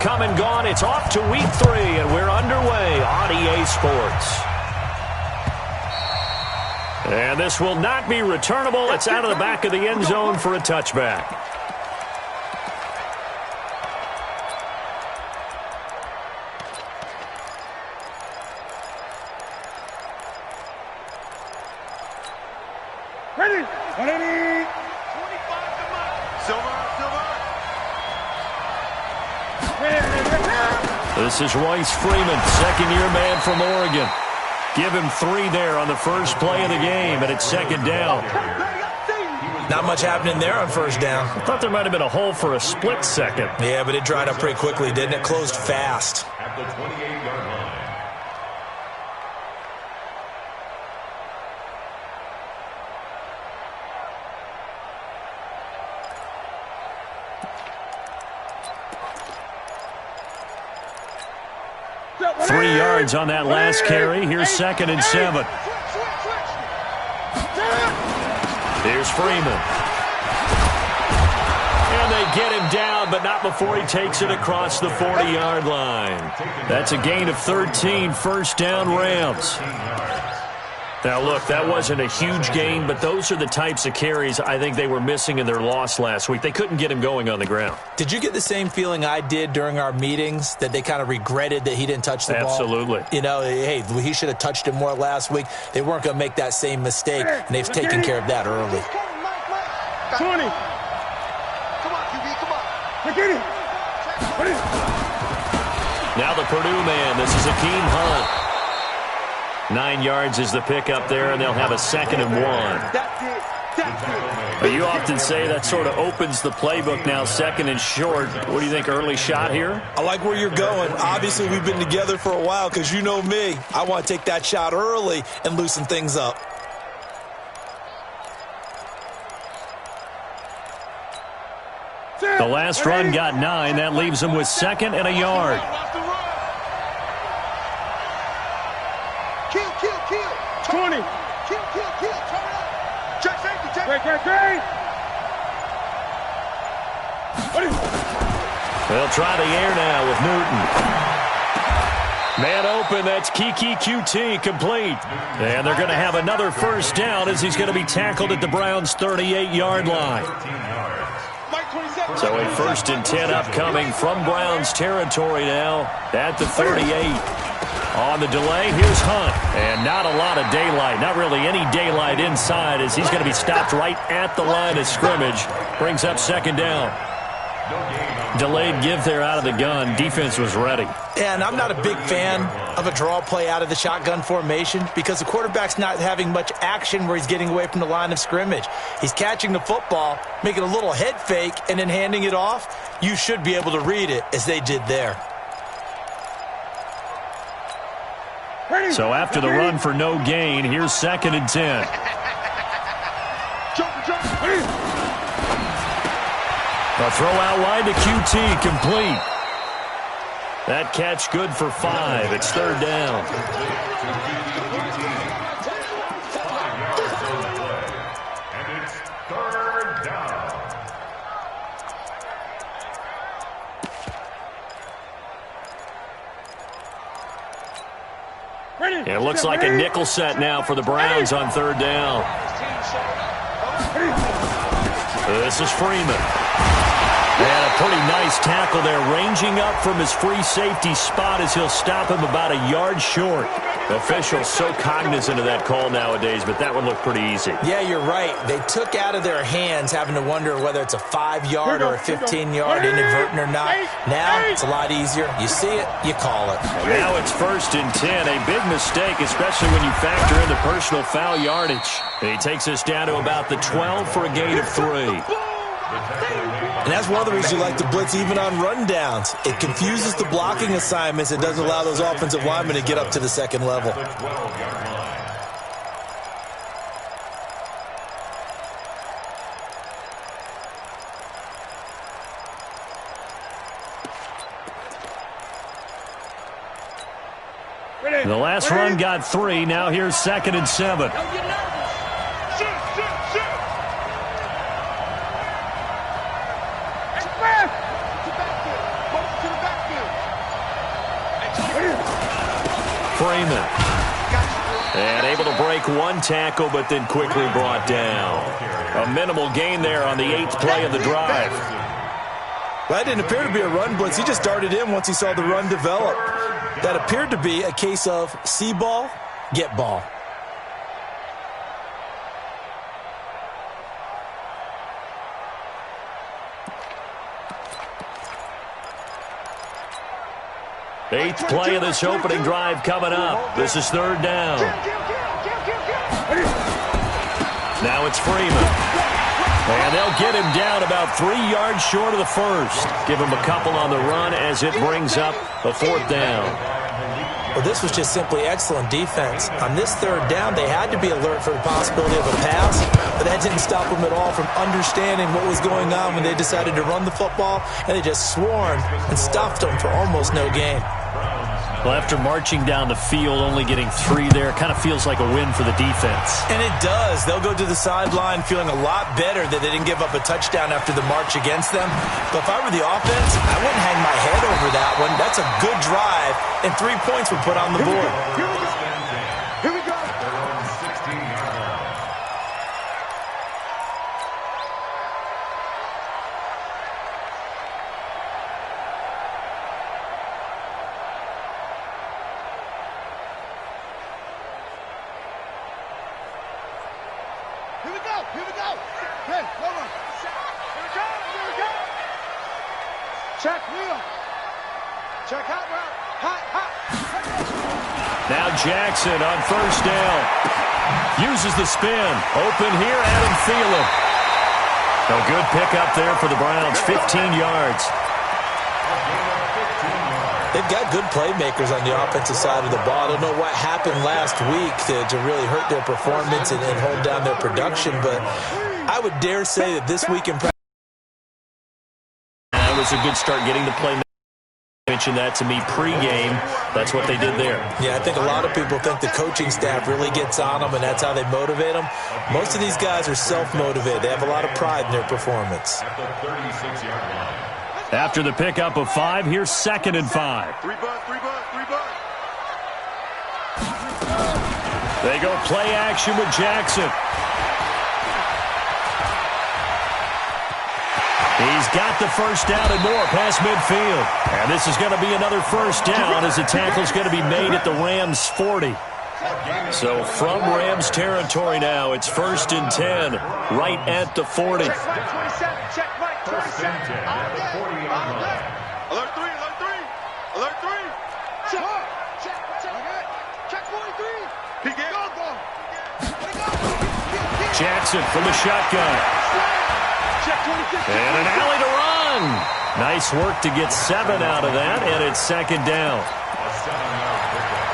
Come and gone. It's off to week 3, and we're underway on EA Sports. And this will not be returnable. It's out of the back of the end zone for a touchback. Ready. This is Royce Freeman, second-year man from Oregon. Give him 3 there on the first play of the game, and it's second down. Not much happening there on first down. I thought there might have been a hole for a split second. Yeah, but it dried up pretty quickly, didn't it? Closed fast. At the 28-yard line. Three yards on that last carry. Here's second and 7. Here's Freeman. And they get him down, but not before he takes it across the 40-yard line. That's a gain of 13, first down Rams. Now, look, that wasn't a huge gain, but those are the types of carries I think they were missing in their loss last week. They couldn't get him going on the ground. Did you get the same feeling I did during our meetings, that they kind of regretted that he didn't touch the ball? Absolutely. You know, hey, he should have touched it more last week. They weren't going to make that same mistake, and they've taken care of that early. 20. Come on, QB, come on. Now the Purdue man. This is Akeem Hunt. 9 yards is the pickup there, and they'll have a second and 1. You often say that sort of opens the playbook now, second and short. What do you think, early shot here? I like where you're going. Obviously, we've been together for a while because you know me. I want to take that shot early and loosen things up. The last run got 9. That leaves them with second and a yard. Kill. 20. Kill. Turn it up. Check safety, check. Great. They'll try the air now with Newton. Man open, that's Kiki QT, complete. And they're going to have another first down as he's going to be tackled at the Browns' 38-yard line. So a first and 10 upcoming from Browns territory now at the 38. On the delay, here's Hunt. And not a lot of daylight, not really any daylight inside as he's going to be stopped right at the line of scrimmage. Brings up second down. Delayed give there out of the gun. Defense was ready. Yeah, and I'm not a big fan of a draw play out of the shotgun formation because the quarterback's not having much action where he's getting away from the line of scrimmage. He's catching the football, making a little head fake, and then handing it off. You should be able to read it as they did there. So after the run for no gain, here's second and 10. A throw out wide to QT, complete. That catch good for 5. It's third down. And it's third down. It looks like a nickel set now for the Browns on third down. This is Freeman. And a pretty nice tackle there, ranging up from his free safety spot as he'll stop him about a yard short. Officials so cognizant of that call nowadays, but that one looked pretty easy. Yeah, you're right. They took out of their hands having to wonder whether it's a 5-yard or a 15-yard inadvertent or not. Now it's a lot easier. You see it, you call it. Now it's first and 10. A big mistake, especially when you factor in the personal foul yardage. And he takes us down to about the 12 for a gain of 3. And that's one of the reasons you like to blitz even on rundowns. It confuses the blocking assignments. It doesn't allow those offensive linemen to get up to the second level. The last run got 3. Now here's second and 7. Freeman. And able to break one tackle, but then quickly brought down. A minimal gain there on the 8th play of the drive. That didn't appear to be a run blitz. He just darted in once he saw the run develop. That appeared to be a case of see ball, get ball. Eighth play of this opening drive coming up. This is 3rd down. Now it's Freeman. And they'll get him down about 3 yards short of the first. Give him a couple on the run as it brings up a 4th down. Well, this was just simply excellent defense. On this 3rd down, they had to be alert for the possibility of a pass, but that didn't stop them at all from understanding what was going on when they decided to run the football, and they just swarmed and stuffed them for almost no gain. Well, after marching down the field, only getting 3 there, kind of feels like a win for the defense. And it does. They'll go to the sideline feeling a lot better that they didn't give up a touchdown after the march against them. But if I were the offense, I wouldn't hang my head over that one. That's a good drive, and 3 points were put on the board. Here we go. Here we go. Here we go. Here we go. Hey, hold on. Here we go. Here we go. Check wheel. Check hot route. Hot, hot. Now Jackson on 1st down. Uses the spin. Open here, Adam Thielen. A good pickup there for the Browns. 15 yards. They've got good playmakers on the offensive side of the ball. I don't know what happened last week to really hurt their performance and hold down their production, but I would dare say that this week in practice, That was a good start getting the play. Mentioned that to me pregame. That's what they did there. yeah, I think a lot of people think the coaching staff really gets on them, and that's how they motivate them. Most of these guys are self-motivated. They have a lot of pride in their performance. At the 36-yard line. After the pickup of 5, here's 2nd and 5. 3 bud, 3 bud, 3 bud. They go play action with Jackson. He's got the 1st down and more past midfield. And this is going to be another 1st down as the tackle's going to be made at the Rams 40. So from Rams territory now, it's 1st and 10, right at the 40. Check Mike 27. Check Mike 27. At the 40-yard line. Alert 3. Alert 3. Alert 3. Check. Check. Check. Check 43. He get go. Jackson from the shotgun. Check 26. And an alley to run. Nice work to get 7 out of that, and it's 2nd down. A 7-yard pickup.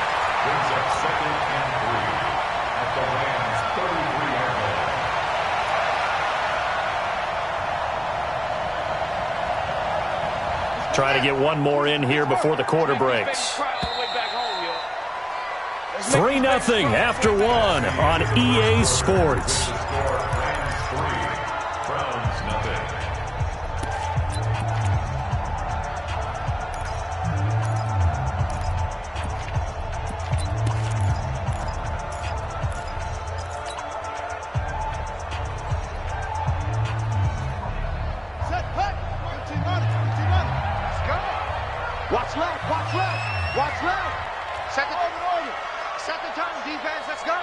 Brings up 2nd and 3 at the Rams' 33-yard line. Try to get one more in here before the quarter breaks. 3-0 after 1 on EA Sports. Rams 3, Browns nothing. Set. Cut. 15 running. 15 running. Let's go. Watch left. Watch left. Watch left. Second order. Second time defense. Let's go.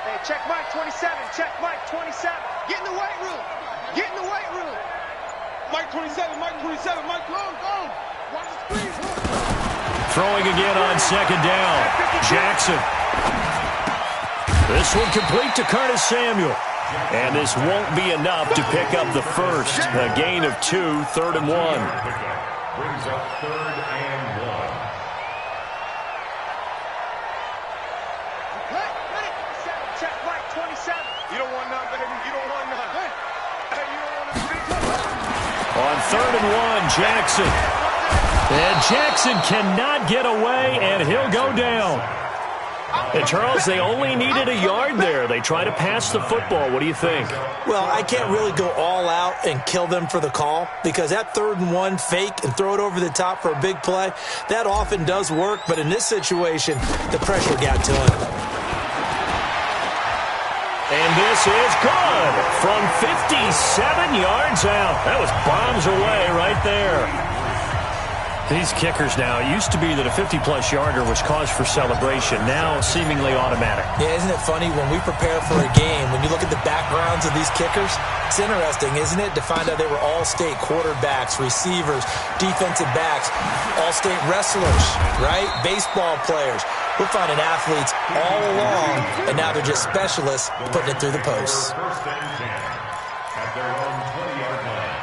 Hey, check Mike 27. Check Mike 27. Get in the weight room. Get in the weight room. Mike 27. Mike 27. Mike, go. Watch the screen. Throwing again on 2nd down. Jackson. This one complete to Curtis Samuel. And this won't be enough to pick up the first. A gain of 2, 3rd and 1. Pickup brings up 3rd and 1. Check Mike 27. You don't want none, baby. You don't want none. Hey, you don't want none. On 3rd and 1, Jackson. And Jackson cannot get away, and he'll go down. And Charles, they only needed a yard there. They try to pass the football. What do you think? Well, I can't really go all out and kill them for the call because that 3rd and 1 fake and throw it over the top for a big play, that often does work. But in this situation, the pressure got to him. And this is good from 57 yards out. That was bombs away right there. These kickers now, it used to be that a 50-plus yarder was cause for celebration. Now, seemingly automatic. Yeah, isn't it funny when we prepare for a game, when you look at the backgrounds of these kickers, it's interesting, isn't it, to find out they were all-state quarterbacks, receivers, defensive backs, all-state wrestlers, right? Baseball players. We're finding athletes all along, and now they're just specialists putting it through the posts. First and 10 at their own 20-yard line.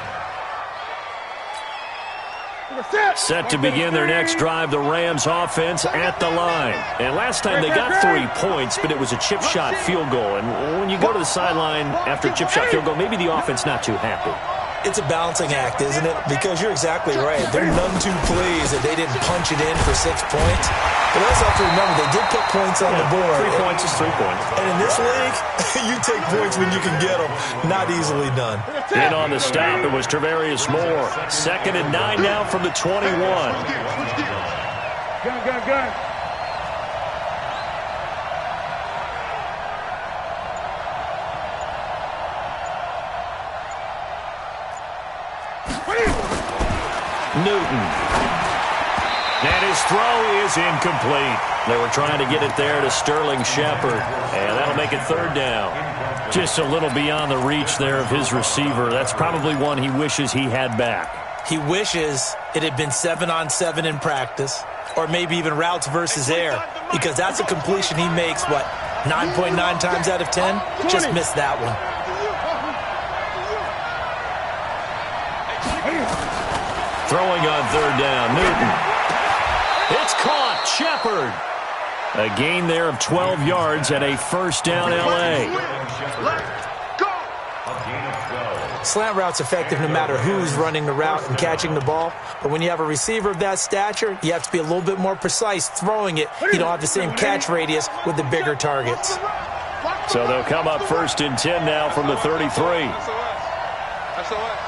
Set to begin their next drive, the Rams offense at the line. And last time they got 3 points, but it was a chip shot field goal. And when you go to the sideline after a chip shot field goal, maybe the offense not too happy. It's a balancing act, isn't it? Because you're exactly right. They're none too pleased that they didn't punch it in for 6 points. But also have to remember, they did put points on the board. 3 points is 3 points. And in this league, you take points when you can get them. Not easily done. In on the stop, it was Travarius Moore. 2nd and 9 now from the 21. Gun. Newton. And his throw is incomplete. They were trying to get it there to Sterling Shepard. And that'll make it 3rd down. Just a little beyond the reach there of his receiver. That's probably one he wishes he had back. He wishes it had been 7-on-7 in practice, or maybe even routes versus air, because that's a completion he makes, 9.9 times out of 10? Just missed that one. Throwing on 3rd down, Newton. It's caught, Shepard. A gain there of 12 yards and a 1st down, L.A. Slant route's effective no matter who's running the route and catching the ball. But when you have a receiver of that stature, you have to be a little bit more precise throwing it. You don't have the same catch radius with the bigger targets. So they'll come up 1st and 10 now from the 33. That's a what?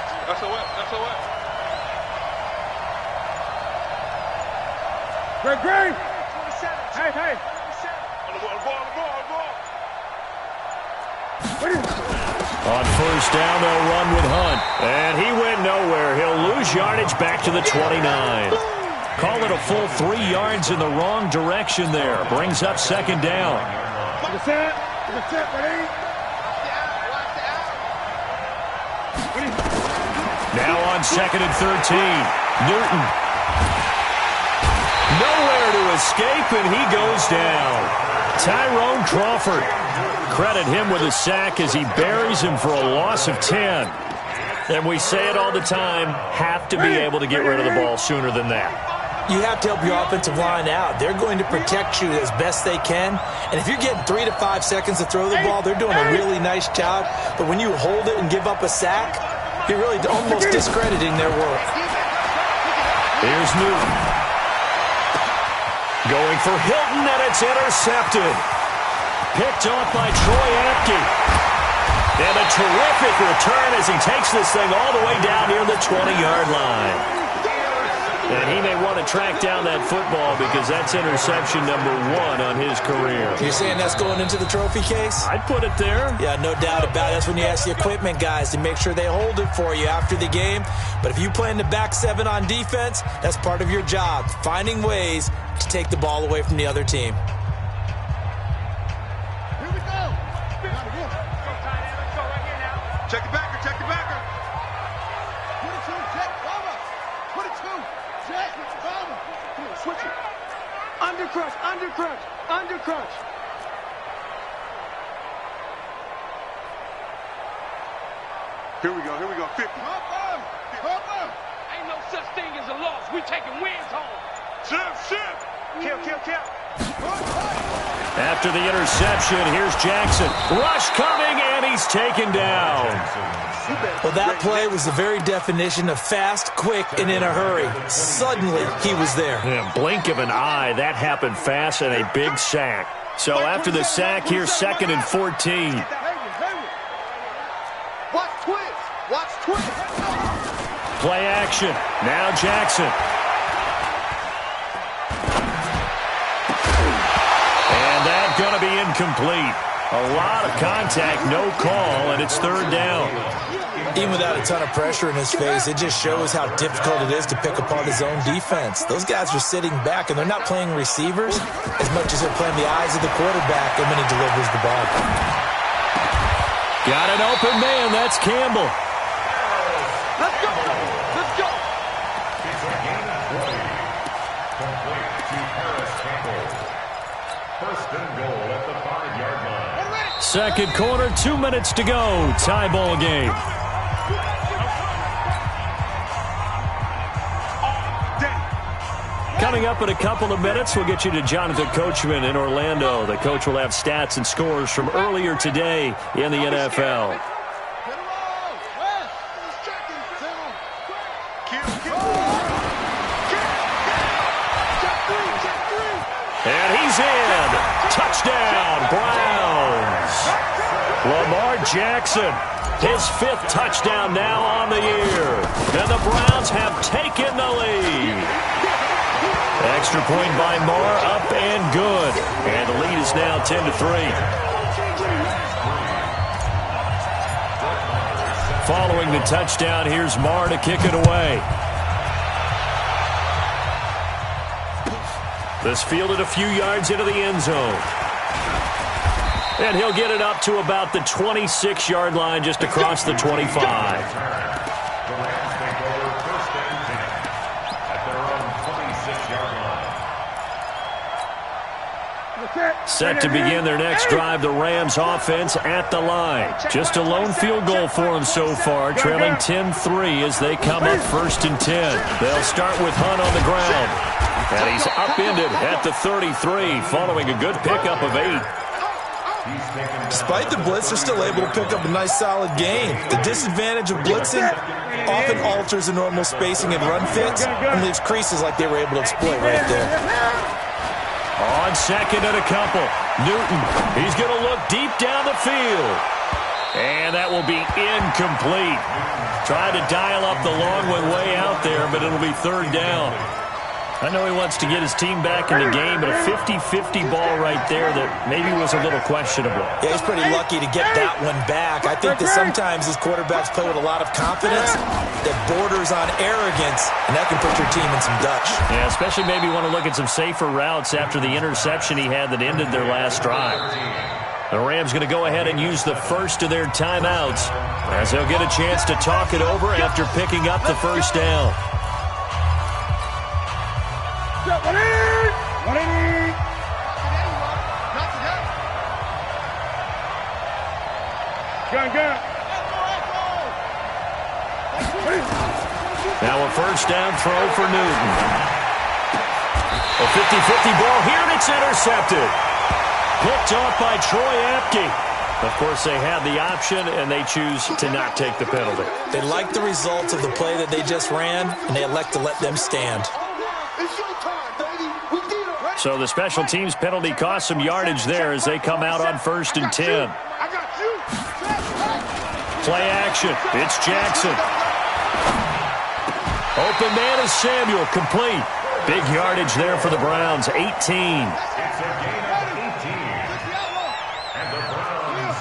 Great. Hey. On 1st down, they'll run with Hunt. And he went nowhere. He'll lose yardage back to the 29. Call it a full 3 yards in the wrong direction there. Brings up 2nd down. Now on 2nd and 13. Newton. Nowhere to escape, and he goes down. Tyrone Crawford. Credit him with a sack as he buries him for a loss of 10. And we say it all the time, have to be able to get rid of the ball sooner than that. You have to help your offensive line out. They're going to protect you as best they can. And if you're getting 3 to 5 seconds to throw the ball, they're doing a really nice job. But when you hold it and give up a sack, you're really almost discrediting their work. Here's Newton. Going for Hilton, and it's intercepted. Picked off by Troy Apke. And a terrific return as he takes this thing all the way down near the 20-yard line. And he may want to track down that football because that's interception number 1 on his career. You're saying that's going into the trophy case? I'd put it there. Yeah, no doubt about it. That's when you ask the equipment guys to make sure they hold it for you after the game. But if you play in the back 7 on defense, that's part of your job, finding ways to take the ball away from the other team. Here we go. Check the backer. Put it to check, Bama. Put it to check, Bama. Come on, switch it. Undercrunch. Here we go. 50. Pump up. Ain't no such thing as a loss. We taking wins home. Shift. Kill. After the interception, here's Jackson. Rush coming, and he's taken down. Well, that play was the very definition of fast, quick, and in a hurry. Suddenly, he was there. Yeah, blink of an eye, that happened fast and a big sack. So after the sack, here's 2nd and 14. Watch twist. Watch twist. Play action. Now Jackson. And that's going to be incomplete. A lot of contact, no call, and it's 3rd down. Even without a ton of pressure in his face, it just shows how difficult it is to pick apart his own defense. Those guys are sitting back, and they're not playing receivers as much as they're playing the eyes of the quarterback when he delivers the ball. Got an open man. That's Campbell. Let's go. Let's go. It's a gain of 20. Complete to Harris Campbell. 1st and goal at the 5-yard line. 2nd quarter, 2 minutes to go. Tie ball game. Coming up in a couple of minutes, we'll get you to Jonathan Coachman in Orlando. The coach will have stats and scores from earlier today in the NFL. And he's in. Touchdown, Browns. Lamar Jackson, his 5th touchdown now on the year. And the Browns have taken the lead. Extra point by Marr, up and good. And the lead is now 10-3. Following the touchdown, here's Marr to kick it away. This fielded a few yards into the end zone. And he'll get it up to about the 26-yard line, just across the 25. Set to begin their next drive, the Rams offense at the line. Just a lone field goal for them so far, trailing 10-3 as they come up 1st and 10. They'll start with Hunt on the ground. And he's upended at the 33, following a good pickup of 8. Despite the blitz, they're still able to pick up a nice, solid gain. The disadvantage of blitzing often alters the normal spacing and run fits and leaves creases like they were able to exploit right there. On 2nd and a couple, Newton, he's going to look deep down the field. And that will be incomplete. Tried to dial up the long one way out there, but it'll be 3rd down. I know he wants to get his team back in the game, but a 50-50 ball right there that maybe was a little questionable. Yeah, he's pretty lucky to get that one back. I think that sometimes his quarterbacks play with a lot of confidence that borders on arrogance, and that can put your team in some Dutch. Yeah, especially maybe want to look at some safer routes after the interception he had that ended their last drive. The Rams going to go ahead and use the first of their timeouts as they'll get a chance to talk it over after picking up the 1st down. Now a 1st down throw for Newton. A 50-50 ball here, and it's intercepted. Picked off by Troy Apke. Of course, they had the option, and they choose to not take the penalty. They like the results of the play that they just ran, and they elect to let them stand. So the special teams penalty cost some yardage there as they come out on 1st and 10. Play action. It's Jackson. Open man is Samuel, complete. Big yardage there for the Browns, 18. It's a gain of 18. And the Browns.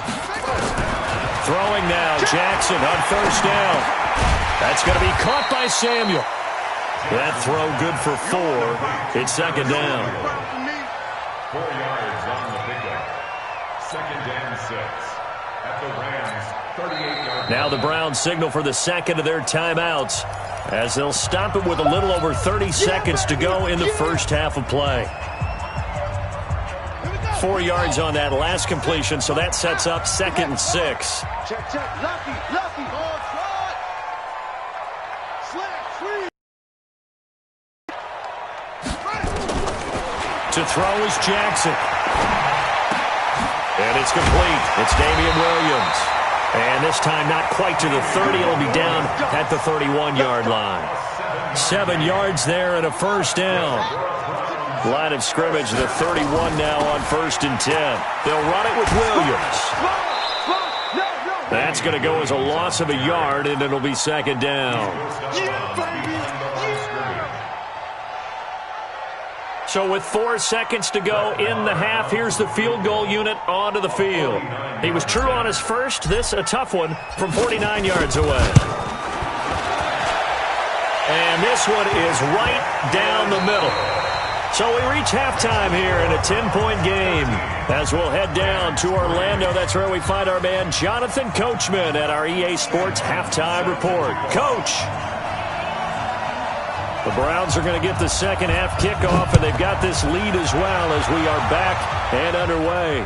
Throwing now, Jackson on 1st down. That's going to be caught by Samuel. That throw good for 4. It's 2nd down. 4 yards on the pickup. 2nd and 6. At the Rams, 38-yard. Now the Browns signal for the 2nd of their timeouts as they'll stop it with a little over 30 seconds to go in the 1st half of play. 4 yards on that last completion, so that sets up 2nd and 6. Check, check. Lucky. To throw is Jackson. And it's complete. It's Damian Williams. And this time not quite to the 30. It'll be down at the 31-yard line. 7 yards there and a 1st down. Line of scrimmage, the 31 now on 1st and 10. They'll run it with Williams. That's going to go as a loss of a yard, and it'll be 2nd down. So with 4 seconds to go in the half, here's the field goal unit onto the field. He was true on his first. This a tough one from 49 yards away. And this one is right down the middle. So we reach halftime here in a 10-point game. As we'll head down to Orlando, that's where we find our man Jonathan Coachman at our EA Sports Halftime Report. Coach! The Browns are going to get the second half kickoff, and they've got this lead as well as we are back and underway.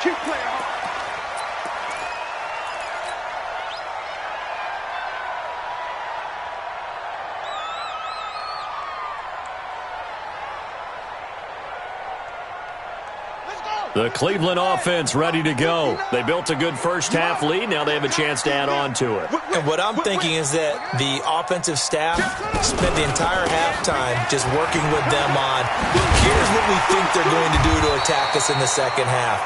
Keep playing hard. The Cleveland offense ready to go. They built a good first half lead. Now they have a chance to add on to it. And what I'm thinking is that the offensive staff spent the entire halftime just working with them on, here's what we think they're going to do to attack us in the second half.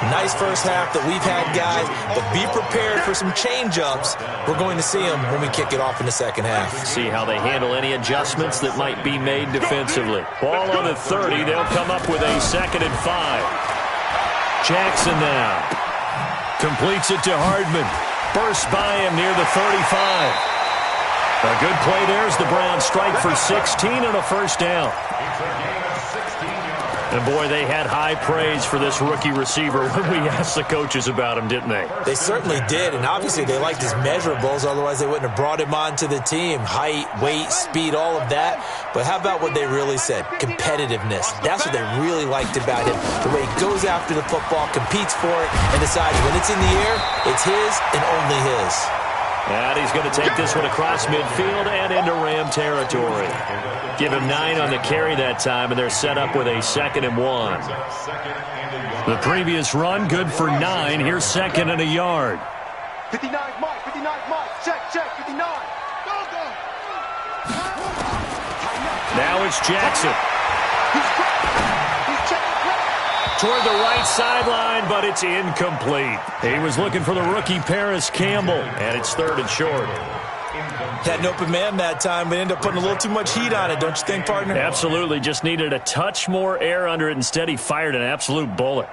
Nice first half that we've had, guys, but be prepared for some change-ups. We're going to see them when we kick it off in the second half. See how they handle any adjustments that might be made defensively. Ball on the 30. They'll come up with a 2nd and 5. Jackson now. Completes it to Hardman. Bursts by him near the 35. A good play there as the Browns strike for 16 and a first down. And, boy, they had high praise for this rookie receiver when we asked the coaches about him, didn't they? They certainly did, and obviously they liked his measurables. Otherwise, they wouldn't have brought him onto the team. Height, weight, speed, all of that. But how about what they really said? Competitiveness. That's what they really liked about him. The way he goes after the football, competes for it, and decides when it's in the air, it's his and only his. And he's going to take this one across midfield and into Ram territory. Give him 9 on the carry that time, and they're set up with a 2nd and 1. The previous run, good for 9. Here's 2nd and a yard. 59 Mike, 59 Mike. Check, 59. Go. Now it's Jackson. He's checking play. Toward the right sideline, but it's incomplete. He was looking for the rookie Paris Campbell, and it's 3rd and short. Had an open man that time, but ended up putting a little too much heat on it, don't you think, partner? Absolutely. Just needed a touch more air under it. Instead, he fired an absolute bullet.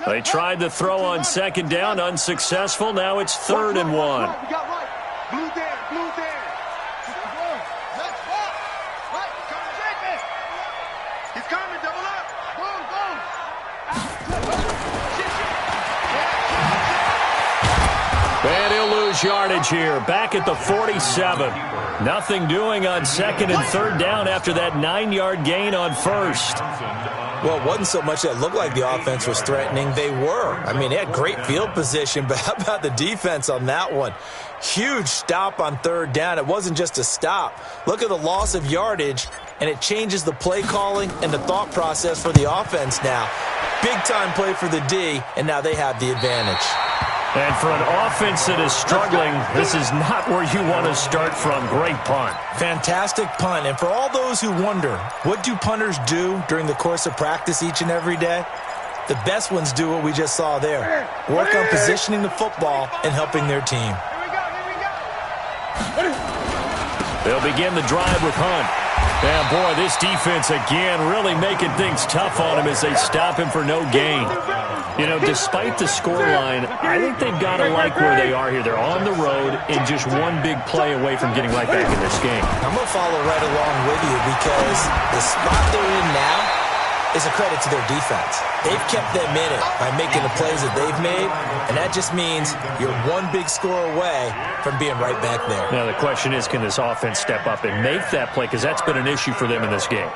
They tried the throw on 2nd down, unsuccessful. Now it's 3rd and 1. We got right. Blue down. He's coming, double up. Go. And he'll lose yardage here. Back at the 47. Nothing doing on 2nd and 3rd down after that 9-yard gain on 1st. Well, it wasn't so much that it looked like the offense was threatening. They were. I mean, they had great field position, but how about the defense on that one? Huge stop on 3rd down. It wasn't just a stop. Look at the loss of yardage, and it changes the play calling and the thought process for the offense now. Big-time play for the D, and now they have the advantage. And for an offense that is struggling, this is not where you want to start from. Great punt. Fantastic punt. And for all those who wonder, what do punters do during the course of practice each and every day? The best ones do what we just saw there. Work on positioning the football and helping their team. They'll begin the drive with Hunt. And, boy, this defense, again, really making things tough on him as they stop him for no gain. You know, despite the scoreline, I think they've got to like where they are here. They're on the road and just one big play away from getting right back in this game. I'm going to follow right along with you because the spot they're in now is a credit to their defense. They've kept them in it by making the plays that they've made, and that just means you're one big score away from being right back there. Now, the question is, can this offense step up and make that play? Because that's been an issue for them in this game.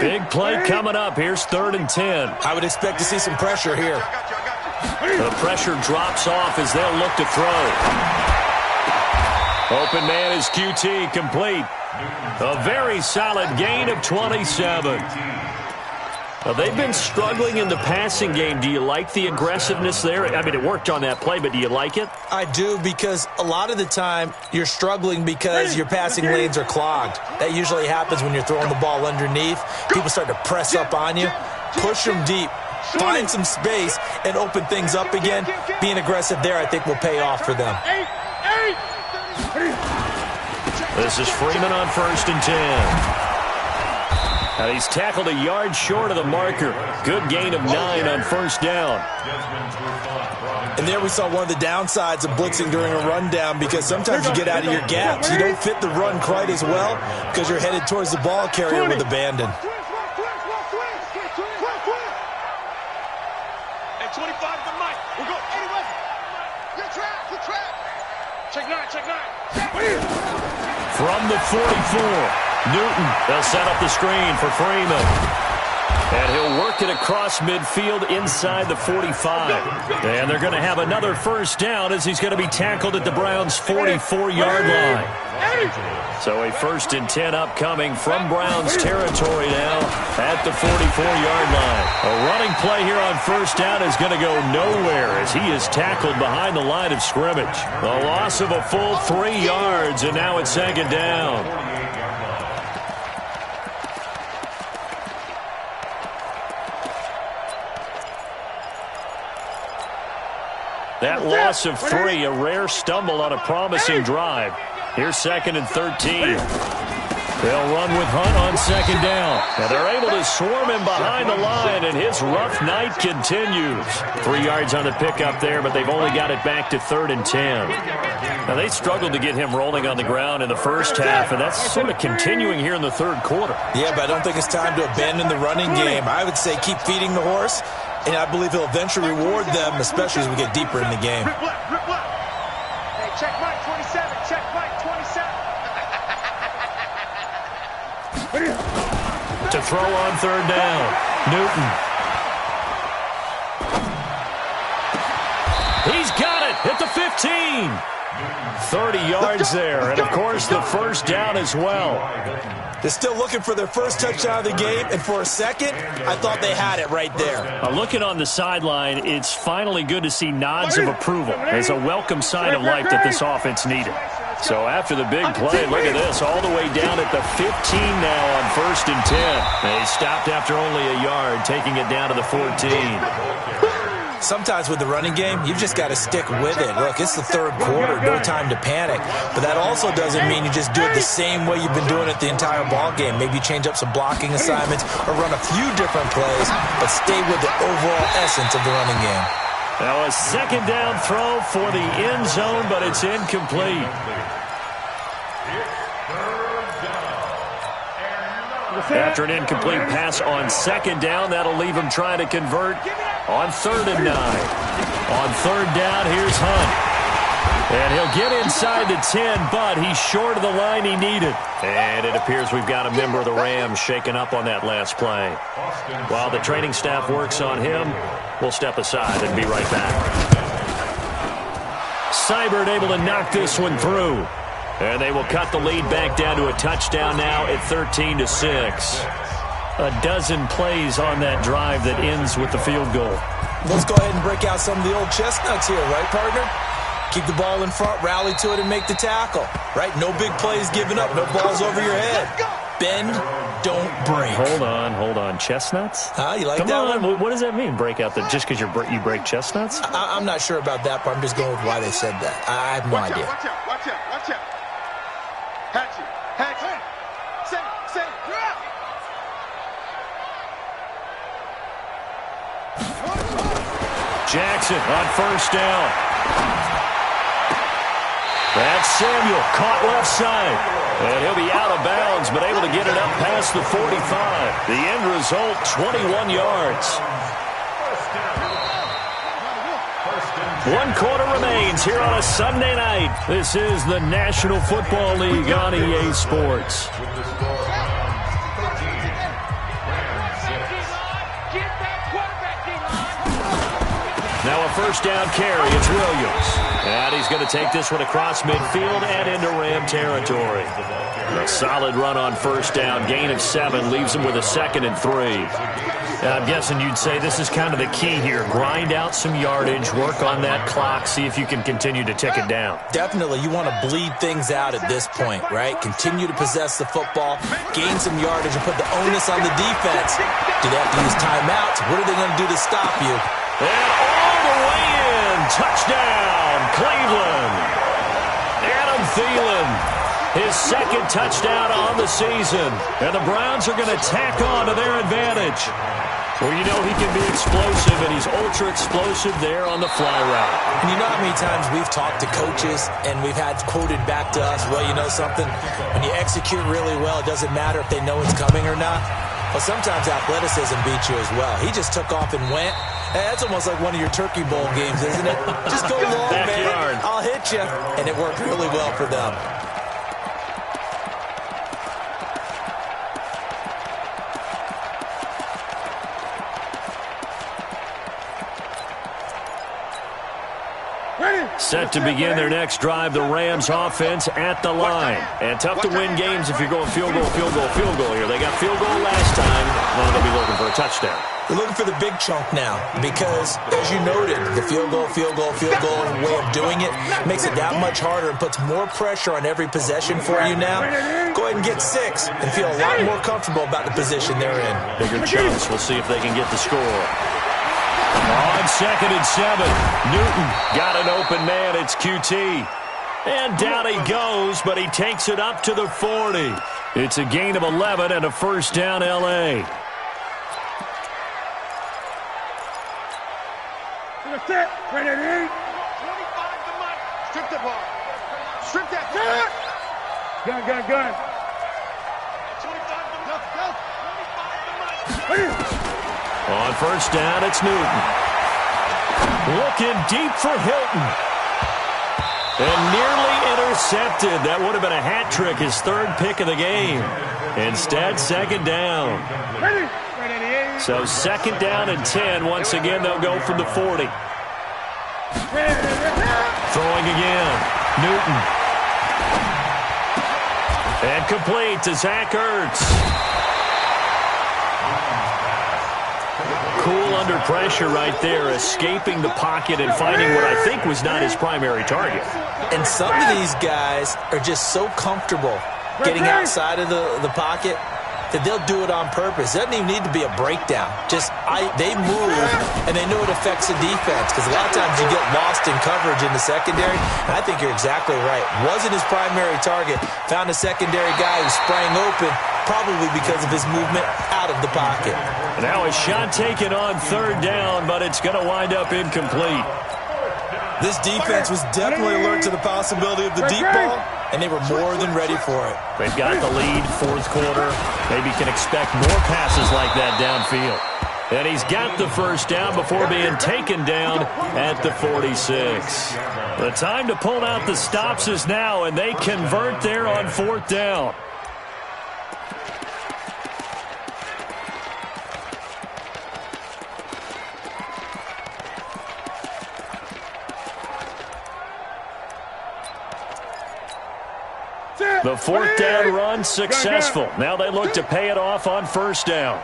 Big play coming up. Here's 3rd and 10. I would expect to see some pressure here. The pressure drops off as they'll look to throw. Open man is QT, complete. A very solid gain of 27. Now, they've been struggling in the passing game. Do you like the aggressiveness there? I mean, it worked on that play, but do you like it? I do, because a lot of the time you're struggling because your passing lanes are clogged. That usually happens when you're throwing the ball underneath. People start to press up on you. Push them deep. Find some space and open things up again. Being aggressive there, I think, will pay off for them. This is Freeman on 1st and 10. Now he's tackled a yard short of the marker. Good gain of 9 on 1st down. And there we saw one of the downsides of blitzing during a rundown, because sometimes you get out of your gaps. You don't fit the run quite as well because you're headed towards the ball carrier with abandon. Hey, 25 to the mic. We'll go. Good trap. Check 9. From the 44, Newton. They'll set up the screen for Freeman. And he'll work it across midfield inside the 45. And they're going to have another 1st down as he's going to be tackled at the Browns' 44-yard line. So a 1st and 10 upcoming from Browns territory now at the 44-yard line. A running play here on 1st down is going to go nowhere as he is tackled behind the line of scrimmage. A loss of a full 3 yards, and now it's 2nd down. That loss of 3, a rare stumble on a promising drive. Here's 2nd and 13. They'll run with Hunt on 2nd down. And they're able to swarm him behind the line, and his rough night continues. 3 yards on the pickup there, but they've only got it back to 3rd and 10. Now, they struggled to get him rolling on the ground in the first half, and that's sort of continuing here in the 3rd quarter. Yeah, but I don't think it's time to abandon the running game. I would say keep feeding the horse, and I believe he'll eventually reward them, especially as we get deeper in the game. Rip left. Hey, check Mike 27. Check Mike 27. To throw on 3rd down, Newton. He's got it at the 15. 30 yards there, and of course the 1st down as well. They're still looking for their first touchdown of the game, and for a second, I thought they had it right there. Looking on the sideline, it's finally good to see nods of approval. It's a welcome sign of life that this offense needed. So after the big play, look at this, all the way down at the 15 now on 1st and 10. They stopped after only a yard, taking it down to the 14. Sometimes with the running game, you've just got to stick with it. Look, it's the 3rd quarter, no time to panic. But that also doesn't mean you just do it the same way you've been doing it the entire ball game. Maybe change up some blocking assignments or run a few different plays, but stay with the overall essence of the running game. Now a 2nd down throw for the end zone, but it's incomplete. After an incomplete pass on 2nd down, that'll leave him trying to convert on 3rd and 9. On 3rd down, here's Hunt. And he'll get inside the 10, but he's short of the line he needed. And it appears we've got a member of the Rams shaken up on that last play. While the training staff works on him, we'll step aside and be right back. Seibert able to knock this one through. And they will cut the lead back down to a touchdown now at 13-6. A dozen plays on that drive that ends with the field goal. Let's go ahead and break out some of the old chestnuts here, right, partner? Keep the ball in front, rally to it, and make the tackle. Right? No big plays given up, no balls over your head. Bend, don't break. Hold on. Chestnuts? You like Come that on. one? What does that mean, break out? Just because you break chestnuts? I'm not sure about that, but I'm just going with why they said that. I have no idea. Watch out. Hatch it. Say it. Drop. Jackson on 1st down. That's Samuel, caught left side. And he'll be out of bounds, but able to get it up past the 45. The end result, 21 yards. 1 quarter remains here on a Sunday night. This is the National Football League on EA Sports. Now a first down carry. It's Williams. And he's going to take this one across midfield and into Ram territory. A solid run on first down. Gain of 7 leaves him with a 2nd and 3. I'm guessing you'd say this is kind of the key here. Grind out some yardage, work on that clock, see if you can continue to tick it down. Definitely. You want to bleed things out at this point, right? Continue to possess the football, gain some yardage, and put the onus on the defense. Do they have to use timeouts? What are they going to do to stop you? And all the way in. Touchdown, Cleveland. Adam Thielen. His 2nd touchdown on the season. And the Browns are going to tack on to their advantage. Well, you know he can be explosive, and he's ultra-explosive there on the fly route. And you know how many times we've talked to coaches, and we've had quoted back to us, well, you know something? When you execute really well, it doesn't matter if they know it's coming or not. Well, sometimes athleticism beats you as well. He just took off and went. Hey, that's almost like one of your Turkey Bowl games, isn't it? Just go long, man. I'll hit you. And it worked really well for them. Set to begin their next drive, the Rams offense at the line. And tough to win games if you're going field goal, field goal, field goal here. They got field goal last time. Now they'll be looking for a touchdown. They're looking for the big chunk now because, as you noted, the field goal way of doing it makes it that much harder and puts more pressure on every possession for you now. Go ahead and get 6 and feel a lot more comfortable about the position they're in. Bigger chunks. We'll see if they can get the score. On 2nd and 7, Newton got an open man. It's QT. And down he goes, but he takes it up to the 40. It's a gain of 11 and a first down, L.A. Set. Ready to eat. 25 to Mike. Strip the ball. Strip that. Gun. 25 to Mike. 25 to Mike. On first down, it's Newton. Looking deep for Hilton. And nearly intercepted. That would have been a hat trick, his 3rd pick of the game. Instead, 2nd down. So 2nd down and 10. Once again, they'll go from the 40. Throwing again. Newton. And complete to Zach Ertz. Cool under pressure right there, escaping the pocket and finding what I think was not his primary target. And some of these guys are just so comfortable getting outside of the pocket that they'll do it on purpose. It doesn't even need to be a breakdown. They move, and they know it affects the defense because a lot of times you get lost in coverage in the secondary, and I think you're exactly right. Wasn't his primary target. Found a secondary guy who sprang open, probably because of his movement out of the pocket. Now a shot taken on 3rd down, but it's going to wind up incomplete. This defense was definitely alert to the possibility of the deep ball, and they were more than ready for it. They've got the lead, 4th quarter. Maybe can expect more passes like that downfield. And he's got the first down before being taken down at the 46. The time to pull out the stops is now, and they convert there on 4th down. The 4th down run successful. Now they look to pay it off on first down.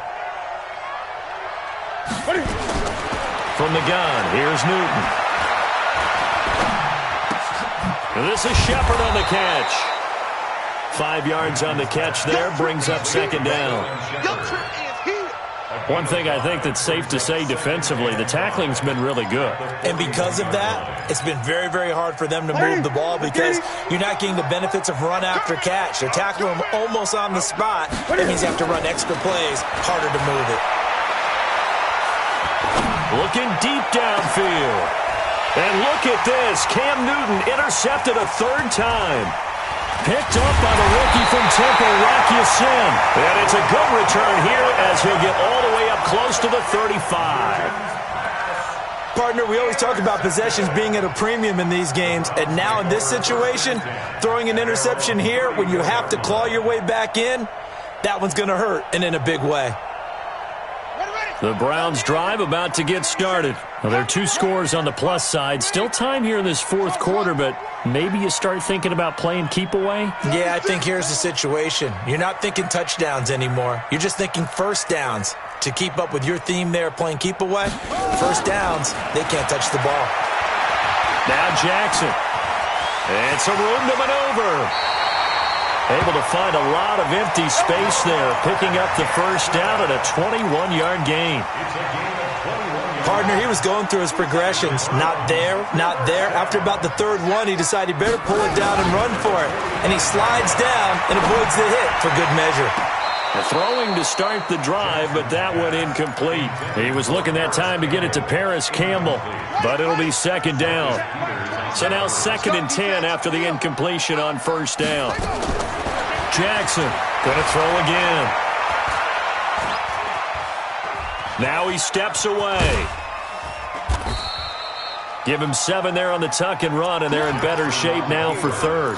From the gun, here's Newton. This is Shepard on the catch. 5 yards on the catch there, brings up 2nd down. One thing I think that's safe to say defensively, the tackling's been really good. And because of that, it's been very, very hard for them to move the ball because you're not getting the benefits of run after catch. They're tackling them almost on the spot. That means you have to run extra plays, harder to move it. Looking deep downfield. And look at this. Cam Newton intercepted a 3rd time. Picked up by the rookie from Temple, Rock Ya-Sin. And it's a good return here as he'll get all the way up close to the 35. Partner, we always talk about possessions being at a premium in these games. And now in this situation, throwing an interception here when you have to claw your way back in, that one's going to hurt, and in a big way. Ready. The Browns drive about to get started. Well, there are 2 scores on the plus side. Still time here in this fourth quarter, but maybe you start thinking about playing keep away? Yeah, I think here's the situation. You're not thinking touchdowns anymore. You're just thinking first downs. To keep up with your theme there, playing keep away, first downs, they can't touch the ball. Now Jackson. And some room to maneuver. Able to find a lot of empty space there, picking up the first down at a 21-yard gain. Partner, he was going through his progressions. Not there, not there. After about the third one, he decided he better pull it down and run for it. And he slides down and avoids the hit for good measure. Throwing to start the drive, but that one incomplete. He was looking that time to get it to Paris Campbell, but it'll be second down. So now 2nd and 10 after the incompletion on first down. Jackson going to throw again. Now he steps away. Give him 7 there on the tuck and run, and they're in better shape now for third.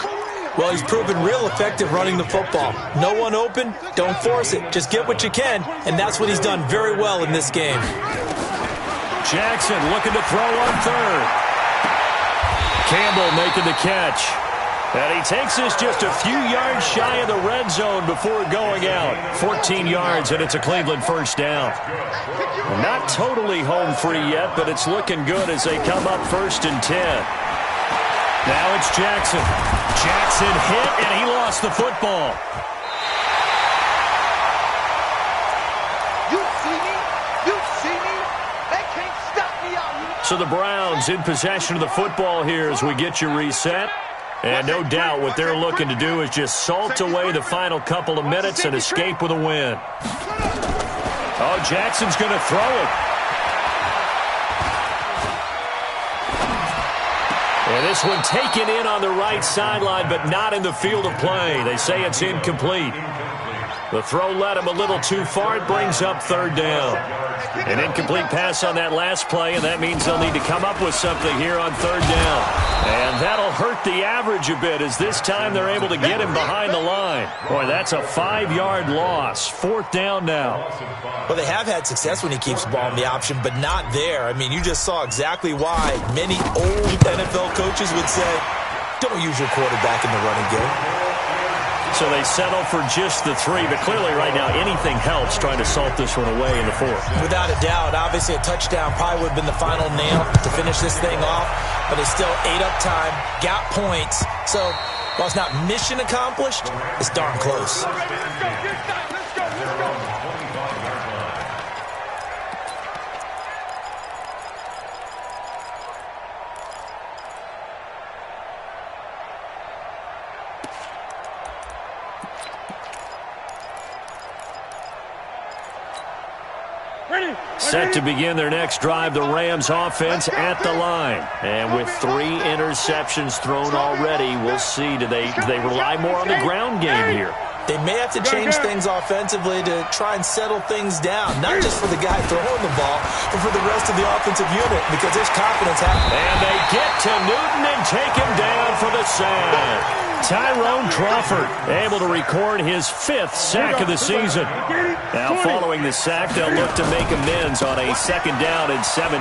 Well, he's proven real effective running the football. No one open, don't force it. Just get what you can, and that's what he's done very well in this game. Jackson looking to throw on third. Campbell making the catch. And he takes this just a few yards shy of the red zone before going out. 14 yards, and it's a Cleveland first down. Not totally home free yet, but it's looking good as they come up 1st and 10. Now it's Jackson. Jackson hit, and he lost the football. You see me? You see me? They can't stop me out here. So the Browns in possession of the football here as we get you reset. And no doubt what they're looking to do is just salt away the final couple of minutes and escape with a win. Oh, Jackson's going to throw it. And this one taken in on the right sideline, but not in the field of play. They say it's incomplete. The throw led him a little too far. It brings up third down. An incomplete pass on that last play, and that means they'll need to come up with something here on third down. And that'll hurt the average a bit as this time they're able to get him behind the line. Boy, that's a 5-yard loss. 4th down now. Well, they have had success when he keeps the ball in the option, but not there. I mean, you just saw exactly why many old NFL coaches would say, don't use your quarterback in the running game. So they settle for just the 3, but clearly right now anything helps trying to salt this one away in the 4th. Without a doubt, obviously a touchdown probably would have been the final nail to finish this thing off, but they still ate up time, got points. So while it's not mission accomplished, it's darn close. Let's go. Set to begin their next drive, the Rams offense at the line. And with 3 interceptions thrown already, we'll see. Do they rely more on the ground game here? They may have to change things offensively to try and settle things down, not just for the guy throwing the ball, but for the rest of the offensive unit, because there's confidence happening. And they get to Newton and take him down for the sack. Tyrone Crawford able to record his 5th sack of the season. Now following the sack, they'll look to make amends on a 2nd down and 17.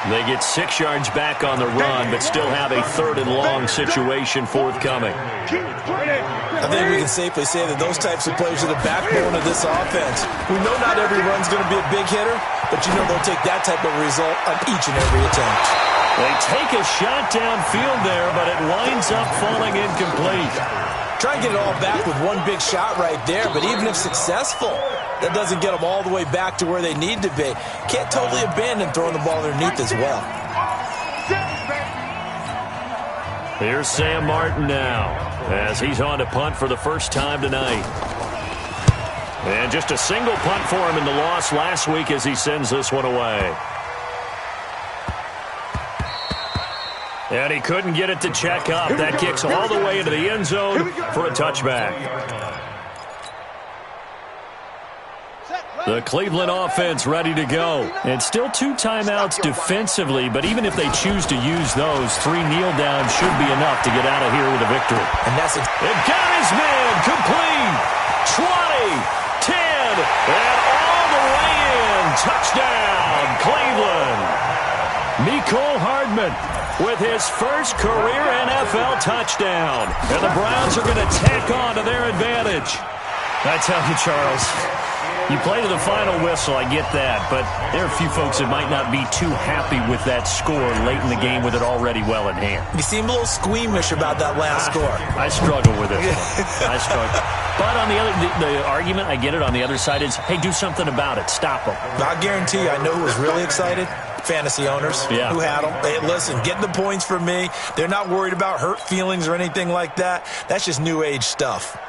They get 6 yards back on the run, but still have a 3rd and long situation forthcoming. I think we can safely say that those types of plays are the backbone of this offense. We know not every run's going to be a big hitter, but you know they'll take that type of result on each and every attempt. They take a shot downfield there, but it winds up falling incomplete. Try and get it all back with one big shot right there, but even if successful, that doesn't get them all the way back to where they need to be. Can't totally abandon throwing the ball underneath as well. Here's Sam Martin now, as he's on to punt for the first time tonight. And just a single punt for him in the loss last week as he sends this one away. And he couldn't get it to check up. That kicks all the way into the end zone for a touchback. The Cleveland offense ready to go. And still 2 timeouts defensively, but even if they choose to use those, 3 kneel downs should be enough to get out of here with a victory. And that's it got his man complete. 20, 10, And all the way in. Touchdown, Cleveland. Mecole Hardman with his first career NFL touchdown. And the Browns are going to tack on to their advantage. I tell you, Charles, you play to the final whistle, I get that, but there are a few folks that might not be too happy with that score late in the game with it already well in hand. You seem a little squeamish about that last score. I struggle with it. I struggle. But on the other, the argument, I get it, on the other side is, hey, do something about it. Stop them. I guarantee you, I know who was really excited. Fantasy owners who had them. Hey, listen, getting the points from me. They're not worried about hurt feelings or anything like that. That's just new age stuff.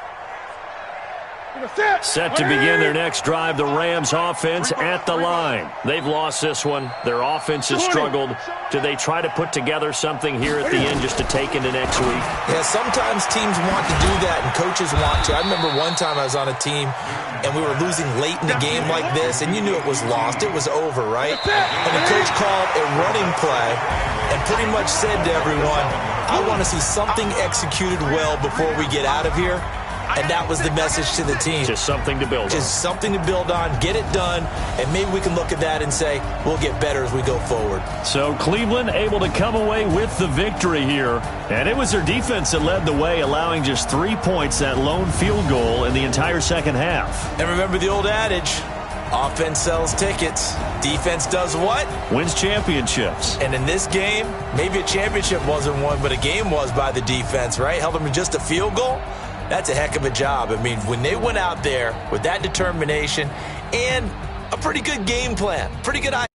Set to begin their next drive, the Rams offense at the line. They've lost this one. Their offense has struggled. Do they try to put together something here at the end just to take into next week? Yeah, sometimes teams want to do that and coaches want to. I remember one time I was on a team and we were losing late in the game like this, and you knew it was lost. It was over, right? And the coach called a running play and pretty much said to everyone, I want to see something executed well before we get out of here. And that was the message to the team. Just something to build on. Just something to build on, get it done, and maybe we can look at that and say, we'll get better as we go forward. So Cleveland able to come away with the victory here. And it was their defense that led the way, allowing just 3 points, that lone field goal in the entire second half. And remember the old adage, offense sells tickets. Defense does what? Wins championships. And in this game, maybe a championship wasn't won, but a game was by the defense, right? Held them to just a field goal. That's a heck of a job. I mean, when they went out there with that determination and a pretty good game plan, pretty good idea.